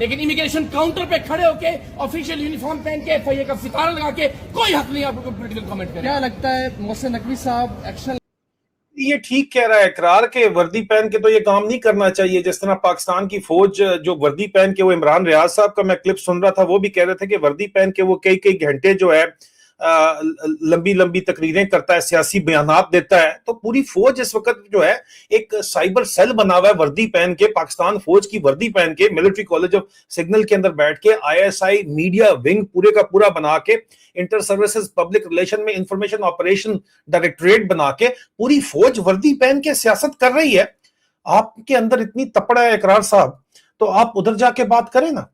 لیکن immigration counter پہ کھڑے ہو کے آفیشیل یونیفارم پہن کے FIA کا ستارہ لگا کے کوئی حق نہیں آپ کو پولیٹیکل کامنٹ کرنے. کیا لگتا ہے محسن نقوی صاحب ایکشن یہ ٹھیک کہہ رہا ہے اقرار کے وردی پہن کے تو یہ کام نہیں کرنا چاہیے. جس طرح پاکستان کی فوج جو وردی پہن کے, وہ عمران ریاض صاحب کا میں کلپ سن رہا تھا, وہ بھی کہہ رہے تھے کہ وردی پہن کے وہ کئی گھنٹے جو ہے لمبی تقریریں کرتا ہے, سیاسی بیانات دیتا ہے. تو پوری فوج اس وقت جو ہے ایک سائبر سیل بنا ہوا ہے وردی پہن کے, پاکستان فوج کی وردی پہن کے, ملٹری کالج آف سگنل کے اندر بیٹھ کے, ISI میڈیا ونگ پورے کا پورا بنا کے, انٹر سروسز پبلک ریلیشن میں انفارمیشن آپریشن ڈائریکٹوریٹ بنا کے پوری فوج وردی پہن کے سیاست کر رہی ہے. آپ کے اندر اتنی تپڑ ہے اقرار صاحب, تو آپ ادھر جا کے بات کریں نا.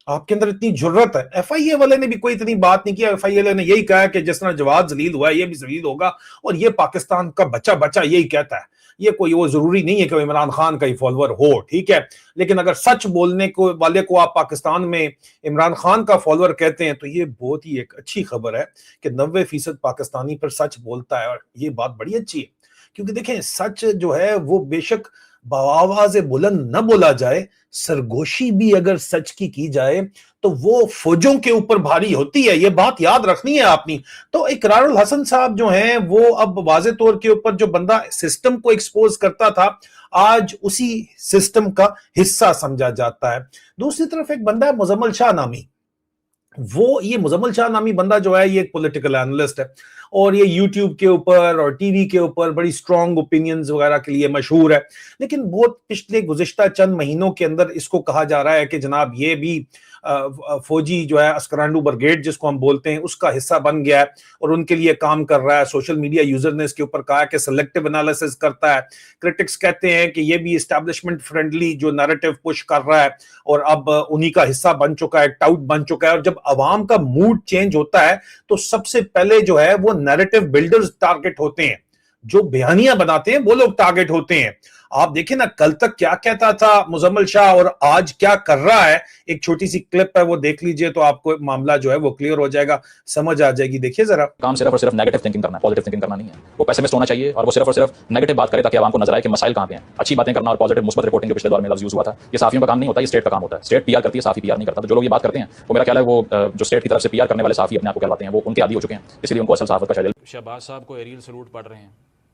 آپ کے اندر اتنی جرت ہے. FIA والے نے بھی کوئی اتنی بات نہیں کیا. FIA والے نے یہی کہا کہ جس طرح جواد ذلیل ہوا ہے یہ بھی ذلیل ہوگا, اور یہ پاکستان کا بچہ یہی کہتا ہے. یہ کوئی وہ ضروری نہیں ہے کہ عمران خان کا ہی فالوور ہو, ٹھیک ہے, لیکن اگر سچ بولنے کو والے کو آپ پاکستان میں عمران خان کا فالوور کہتے ہیں تو یہ بہت ہی ایک اچھی خبر ہے کہ 90% پاکستانی پر سچ بولتا ہے, اور یہ بات بڑی اچھی ہے. کیونکہ دیکھیں سچ جو ہے وہ بے شک بآواز بلند نہ بولا جائے, سرگوشی بھی اگر سچ کی جائے تو وہ فوجوں کے اوپر بھاری ہوتی ہے. یہ بات یاد رکھنی ہے آپ نے. تو اقرار الحسن صاحب جو ہیں وہ اب واضح طور کے اوپر جو بندہ سسٹم کو ایکسپوز کرتا تھا, آج اسی سسٹم کا حصہ سمجھا جاتا ہے. دوسری طرف ایک بندہ ہے مزمل شاہ نامی. یہ مزمل شاہ نامی بندہ جو ہے یہ ایک پولیٹیکل اینالسٹ ہے, اور یہ یوٹیوب کے اوپر اور ٹی وی کے اوپر بڑی سٹرونگ اوپینینز وغیرہ کے لیے مشہور ہے. لیکن بہت پچھلے گزشتہ چند مہینوں کے اندر اس کو کہا جا رہا ہے کہ جناب یہ بھی فوجی جو ہے اسکرانڈو برگیڈ جس کو ہم بولتے ہیں اس کا حصہ بن گیا ہے اور ان کے لیے کام کر رہا ہے. سوشل میڈیا یوزر نے اس کے اوپر کہا کہ سلیکٹیو انالیسس کرتا ہے. کرٹکس کہتے ہیں کہ یہ بھی اسٹیبلشمنٹ فرینڈلی جو نیریٹو پش کر رہا ہے اور اب انہی کا حصہ بن چکا ہے, ٹاؤٹ بن چکا ہے. اور جب عوام کا موڈ چینج ہوتا ہے تو سب سے پہلے جو ہے وہ نیریٹو بلڈرز ٹارگٹ ہوتے ہیں, جو بیانیاں بناتے ہیں وہ لوگ ٹارگٹ ہوتے ہیں. آپ دیکھیں نا کل تک کیا کہتا تھا مزمل شاہ اور آج کیا کر رہا ہے. ایک چھوٹی سی کلپ ہے وہ دیکھ لیجئے تو آپ کو معاملہ جو ہے وہ کلیئر ہو جائے گا, سمجھ آ جائے گی. دیکھیے ذرا. کام صرف اور صرف نیگیٹو تھنکنگ کرنا ہے, پازیٹیو تھنکنگ کرنا نہیں ہے. وہ پیسمسٹ ہونا چاہیے اور وہ صرف اور صرف نیگیٹو بات کرے تاکہ عوام کو نظر آئے کہ مسائل کہاں پہ ہیں. اچھی باتیں کرنا اور پازیٹیو مثبت رپورٹنگ جو پچھلے دور میں لفظ یوز ہوا تھا, یہ صحافیوں کا کام نہیں ہوتا, یہ اسٹیٹ کا کام ہوتا ہے. اسٹیٹ PR کرتی ہے, صحافی PR نہیں کرتا. تو جو لوگ یہ بات کرتے ہیں وہ میرا خیال ہے وہ جو اسٹیٹ کی طرف سے PR کرنے والے صحافی اپنے آپ کو کہلاتے ہیں, وہ ان کے عادی ہو چکے ہیں, اس لیے ان کو اصل صحافت کا شاید. شہباز صاحب کو ایریل سلوٹ پڑھ رہے ہیں,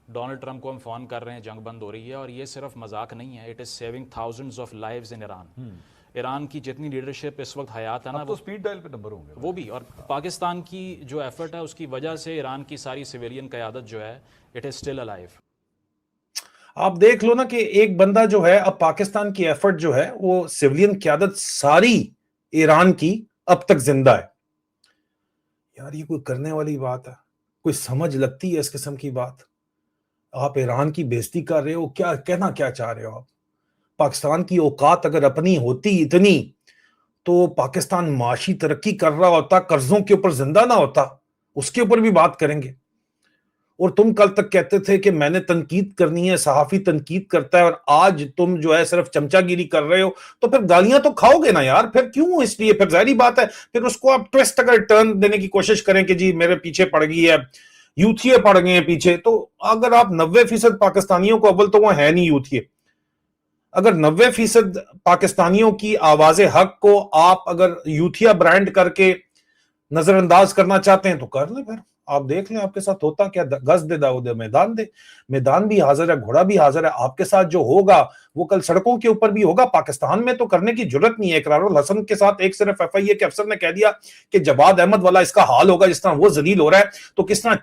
ڈونلڈ ٹرمپ کو ہم فون کر رہے ہیں, جنگ بند ہو رہی ہے, اور یہ صرف مذاق نہیں ہے. It is saving thousands of lives in Iran. Iran کی جتنی لیڈرشپ اس وقت حیات ہے نا, تو سپیڈ ڈائل پہ نمبر ہوں گے وہ بھی, اور پاکستان کی جو ایفرٹ ہے اس کی وجہ سے ایران کی ساری سویلین قیادت جو ہے اٹ از اسٹل الائیو. آپ دیکھ لو نا کہ ایک بندہ جو ہے اب پاکستان کی ایفرٹ جو ہے وہ سویلین قیادت ساری ایران کی اب تک زندہ ہے. یار یہ کوئی کرنے والی بات ہے, کوئی سمجھ لگتی ہے اس قسم کی بات؟ آپ ایران کی بےزتی کر رہے ہو, کیا کہنا کیا چاہ رہے ہو آپ؟ پاکستان کی اوقات اگر اپنی ہوتی اتنی تو پاکستان معاشی ترقی کر رہا ہوتا, قرضوں کے اوپر زندہ نہ ہوتا. اس کے اوپر بھی بات کریں گے. اور تم کل تک کہتے تھے کہ میں نے تنقید کرنی ہے, صحافی تنقید کرتا ہے, اور آج تم جو ہے صرف چمچا گیری کر رہے ہو, تو پھر گالیاں تو کھاؤ گے نا یار. پھر کیوں؟ اس لیے پھر ظاہری بات ہے پھر اس کو آپ ٹویسٹ اگر ٹرن دینے کی کوشش کریں کہ جی میرے پیچھے پڑ گئی ہے, یوتھیے پڑ گئے ہیں پیچھے. تو اگر آپ 90% پاکستانیوں کو, اول تو وہ ہے نہیں یوتھیے, اگر 90% پاکستانیوں کی آواز حق کو آپ اگر یوتھیا برانڈ کر کے نظر انداز کرنا چاہتے ہیں تو کر لیں. پھر آپ دیکھ لیں آپ کے ساتھ ہوتا کیا. گز دے داؤ دے میدان دے, میدان بھی حاضر ہے, گھوڑا بھی حاضر ہے. آپ کے ساتھ جو ہوگا وہ کل سڑکوں کے اوپر بھی ہوگا. پاکستان میں تو کرنے کی جرت نہیں ہے. اقرار الحسن کے ساتھ ایک صرف FIA کے افسر نے کہہ دیا کہ جواد احمد والا اس کا حال ہوگا جس طرح وہ ذلیل ہو رہا ہے, تو کس طرح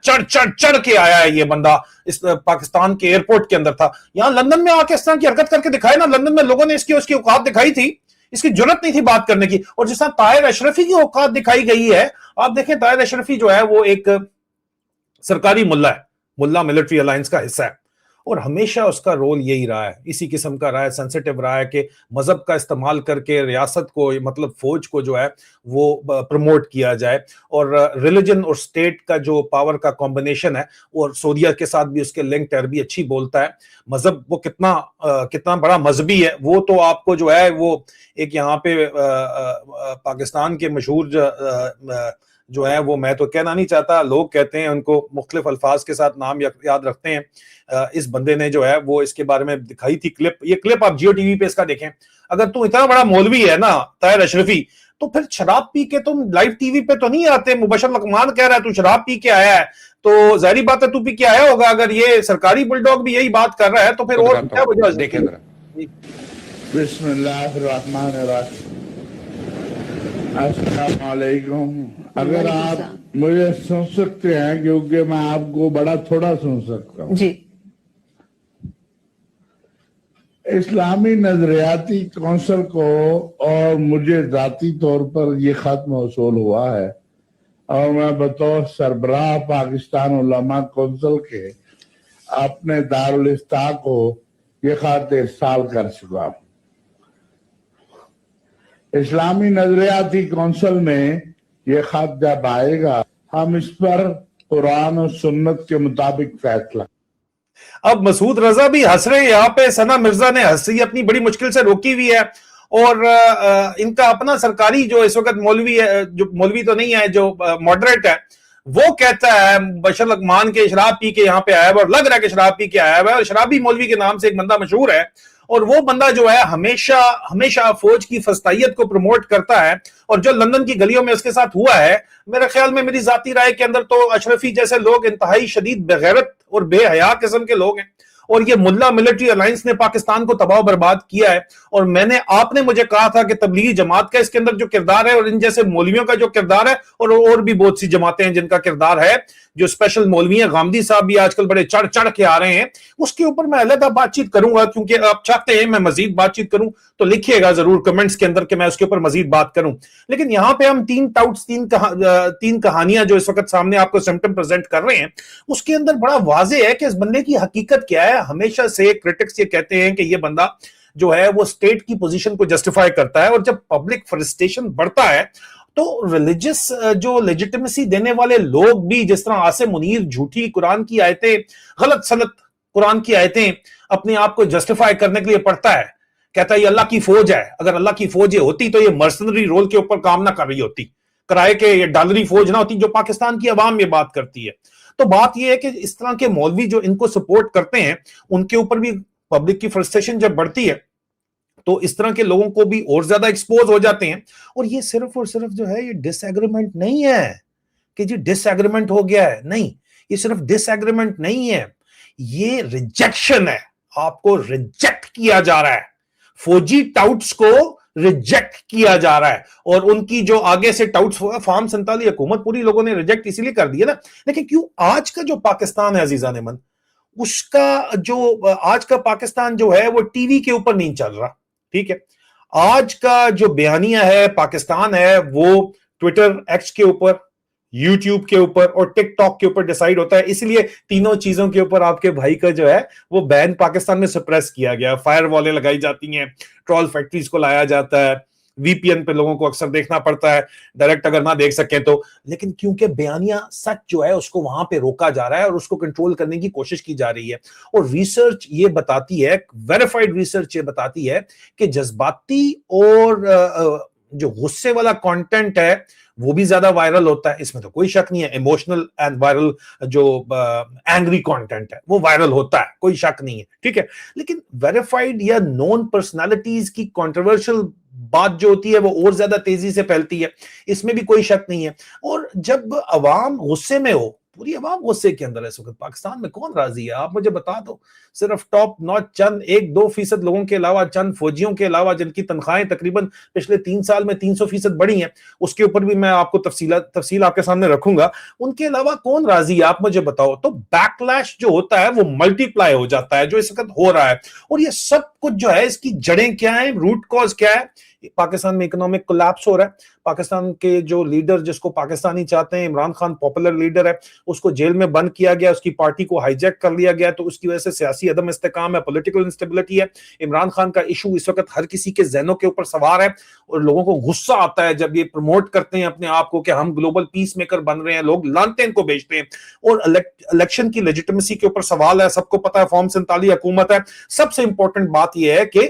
چڑھ کے آیا ہے یہ بندہ. اس پاکستان کے ایئرپورٹ کے اندر تھا, یہاں لندن میں آ کے اس طرح کی حرکت کر کے دکھائے نا. لندن میں لوگوں نے اس کی اوقات دکھائی تھی, اس کی جرت نہیں تھی بات کرنے کی. اور جس طرح طاہر اشرفی کی اوقات دکھائی گئی ہے, آپ دیکھیں طاہر اشرفی جو ہے وہ ایک سرکاری ملا ہے, ملا ملٹری الائنس کا حصہ ہے, اور ہمیشہ اس کا رول یہی رہا ہے, اسی قسم کا رہا ہے, سینسیٹیو رہا ہے کہ مذہب کا استعمال کر کے ریاست کو, مطلب فوج کو جو ہے وہ پروموٹ کیا جائے. اور ریلیجن اور سٹیٹ کا جو پاور کا کمبینیشن ہے, اور سعودیہ کے ساتھ بھی اس کے لنک عربی اچھی بولتا ہے. مذہب وہ کتنا بڑا مذہبی ہے وہ تو آپ کو جو ہے وہ ایک یہاں پہ پاکستان کے مشہور جو ہے وہ میں تو کہنا نہیں چاہتا, لوگ کہتے ہیں, ان کو مختلف الفاظ کے ساتھ نام یاد رکھتے ہیں. اس بندے نے جو ہے وہ اس کے بارے میں دکھائی تھی کلپ, یہ کلپ آپ جیو ٹی وی پہ اس کا دیکھیں. اگر تو اتنا بڑا مولوی ہے نا طاہر اشرفی, تو پھر شراب پی کے تم لائیو ٹی وی پہ تو نہیں آتے. مبشر لقمان کہہ رہا ہے تو شراب پی کے آیا ہے, تو ظاہری بات ہے تو پی کے آیا ہوگا. اگر یہ سرکاری بل ڈاگ بھی یہی بات کر رہا ہے تو پھر اور کیا وجہ دیکھیں ذرا. بسم اللہ الرحمن الرحیم. السلام علیکم. اگر آپ مجھے سن سکتے ہیں, کیونکہ میں آپ کو بڑا تھوڑا سن سکتا ہوں. جی. اسلامی نظریاتی کونسل کو اور مجھے ذاتی طور پر یہ خط موصول ہوا ہے, اور میں بطور سربراہ پاکستان علماء کونسل کے اپنے دارالفتاح کو یہ خط ارسال کر چکا ہوں. اسلامی نظریاتی کونسل میں یہ خط جب آئے گا, ہم اس پر قرآن و سنت کے مطابق فیصلہ. اب مسعود رضا بھی ہنس رہے ہیں یہاں پہ, ثنا مرزا نے ہنسی اپنی بڑی مشکل سے روکی ہوئی ہے, اور ان کا اپنا سرکاری جو اس وقت مولوی ہے, جو مولوی تو نہیں ہے, جو ماڈریٹ ہے, وہ کہتا ہے بشر لقمان کے شراب پی کے یہاں پہ آیا ہوا, اور لگ رہا ہے کہ شراب پی کے آیا ہوا ہے, اور شرابی مولوی کے نام سے ایک بندہ مشہور ہے, اور وہ بندہ جو ہے ہمیشہ فوج کی فسطائیت کو پروموٹ کرتا ہے. اور جو لندن کی گلیوں میں اس کے ساتھ ہوا ہے, میرے خیال میں, میری ذاتی رائے کے اندر, تو اشرفی جیسے لوگ انتہائی شدید بغیرت اور بے حیا قسم کے لوگ ہیں, اور یہ ملا ملٹری الائنس نے پاکستان کو تباہ و برباد کیا ہے. اور آپ نے مجھے کہا تھا کہ تبلیغی جماعت کا اس کے اندر جو کردار ہے, اور ان جیسے مولویوں کا جو کردار ہے, اور بھی بہت سی جماعتیں ہیں جن کا کردار ہے, جو اسپیشل مولوی ہیں, غامدی صاحب بھی آج کل بڑے چڑھ کے آ رہے ہیں, اس کے اوپر میں علیحدہ بات چیت کروں گا. کیونکہ آپ چاہتے ہیں میں مزید بات چیت کروں تو لکھیے گا ضرور کمنٹس کے اندر کہ میں اس کے اوپر مزید بات کروں. لیکن یہاں پہ ہم تین کہانیاں جو اس وقت سامنے آپ کو سمپٹم پریزنٹ کر رہے ہیں, اس کے اندر بڑا واضح ہے کہ اس بندے کی حقیقت کیا ہے. ہمیشہ سے کرٹکس یہ کہتے ہیں کہ یہ بندہ جو ہے وہ اسٹیٹ کی پوزیشن کو جسٹیفائی کرتا ہے, اور جب پبلک فرسٹریشن بڑھتا ہے تو ریلیجس جو لیجیٹیمیسی دینے والے لوگ بھی, جس طرح عاصم منیر جھوٹی قرآن کی آیتیں, غلط سلط قرآن کی آیتیں اپنے آپ کو جسٹیفائی کرنے کے لیے پڑھتا ہے, کہتا ہے یہ اللہ کی فوج ہے. اگر اللہ کی فوج یہ ہوتی تو یہ مرسنری رول کے اوپر کام نہ کر رہی ہوتی, کرائے کے یہ ڈالری فوج نہ ہوتی جو پاکستان کی عوام یہ بات کرتی ہے. تو بات یہ ہے کہ اس طرح کے مولوی جو ان کو سپورٹ کرتے ہیں, ان کے اوپر بھی پبلک کی فرسٹریشن جب بڑھتی ہے تو اس طرح کے لوگوں کو بھی اور زیادہ ایکسپوز ہو جاتے ہیں. اور یہ صرف اور صرف جو ہے یہ ڈس ایگریمنٹ نہیں ہے کہ جی ڈس ایگریمنٹ ہو گیا ہے, نہیں, یہ صرف ڈس ایگریمنٹ نہیں ہے, یہ ریجیکشن ہے. آپ کو ریجیکٹ کیا جا رہا ہے, فوجی ٹاؤٹس کو ریجیکٹ کیا جا رہا ہے. اور ان کی جو آگے سے ٹاؤٹس فارم 47 حکومت پوری لوگوں نے ریجیکٹ اسی لیے کر دی ہے نا. لیکن کیوں آج کا جو پاکستان ہے عزیزان من, اس کا جو آج کا پاکستان جو ہے وہ ٹی وی کے اوپر نہیں چل رہا, ٹھیک ہے. آج کا جو بیانیہ ہے پاکستان ہے وہ ٹویٹر ایکس کے اوپر, یوٹیوب کے اوپر اور ٹک ٹاک کے اوپر ڈیسائیڈ ہوتا ہے. اس لیے تینوں چیزوں کے اوپر آپ کے بھائی کا جو ہے وہ بین پاکستان میں سپریس کیا گیا, فائر والیں لگائی جاتی ہیں, ٹرول فیکٹریز کو لایا جاتا ہے, وی پی این پہ لوگوں کو اکثر دیکھنا پڑتا ہے ڈائریکٹ اگر نہ دیکھ سکیں تو. لیکن کیونکہ بیانیہ سچ جو ہے اس کو وہاں پہ روکا جا رہا ہے اور اس کو کنٹرول کرنے کی کوشش کی جا رہی ہے. اور ریسرچ یہ بتاتی ہے, ویریفائڈ ریسرچ یہ بتاتی ہے کہ جذباتی اور جو غصے والا کانٹینٹ ہے وہ بھی زیادہ وائرل ہوتا ہے, اس میں تو کوئی شک نہیں ہے. ایموشنل اینڈ وائرل جو اینگری کانٹینٹ ہے وہ وائرل ہوتا ہے, کوئی شک نہیں ہے, ٹھیک ہے. لیکن ویریفائڈ یا نون پرسنالٹیز کی کنٹروورشل بات جو ہوتی ہے وہ اور زیادہ تیزی سے پھیلتی ہے, اس میں بھی کوئی شک نہیں ہے. اور جب عوام غصے میں ہو, پوری عوام غصے کے اندر ہے اس وقت پاکستان میں, کون راضی ہے آپ مجھے بتا دو. صرف ٹاپ نوٹ چند 1-2% لوگوں کے علاوہ, چند فوجیوں کے علاوہ جن کی تنخواہیں تقریباً پچھلے 3 سال میں 300% بڑھی ہیں, اس کے اوپر بھی میں آپ کو تفصیل آپ کے سامنے رکھوں گا. ان کے علاوہ کون راضی ہے آپ مجھے بتاؤ. تو بیک لیش جو ہوتا ہے وہ ملٹی پلائی ہو جاتا ہے جو اس وقت ہو رہا ہے. اور یہ سب کچھ جو ہے اس کی جڑیں کیا ہیں, روٹ کاز کیا ہے. پاکستان میں اکنامک کولیپس ہو رہا ہے. پاکستان کے جو لیڈر جس کو پاکستانی چاہتے ہیں, عمران خان پاپولر لیڈر ہے, اس کو جیل میں بند کیا گیا, اس کی پارٹی کو ہائی جیک کر لیا گیا, تو اس کی وجہ سے سیاسی عدم استحکام ہے, پولیٹیکل انسٹیبلٹی ہے. عمران خان کا ایشو اس وقت ہر کسی کے ذہنوں کے اوپر سوار ہے, اور لوگوں کو غصہ آتا ہے جب یہ پروموٹ کرتے ہیں اپنے آپ کو کہ ہم گلوبل پیس میکر بن رہے ہیں. لوگ لانتے ان کو بیچتے ہیں, اور الیکشن کی لیجیٹیمیسی کے اوپر سوال ہے. سب کو پتا ہے فارم 47 حکومت ہے. سب سے امپورٹنٹ بات یہ ہے کہ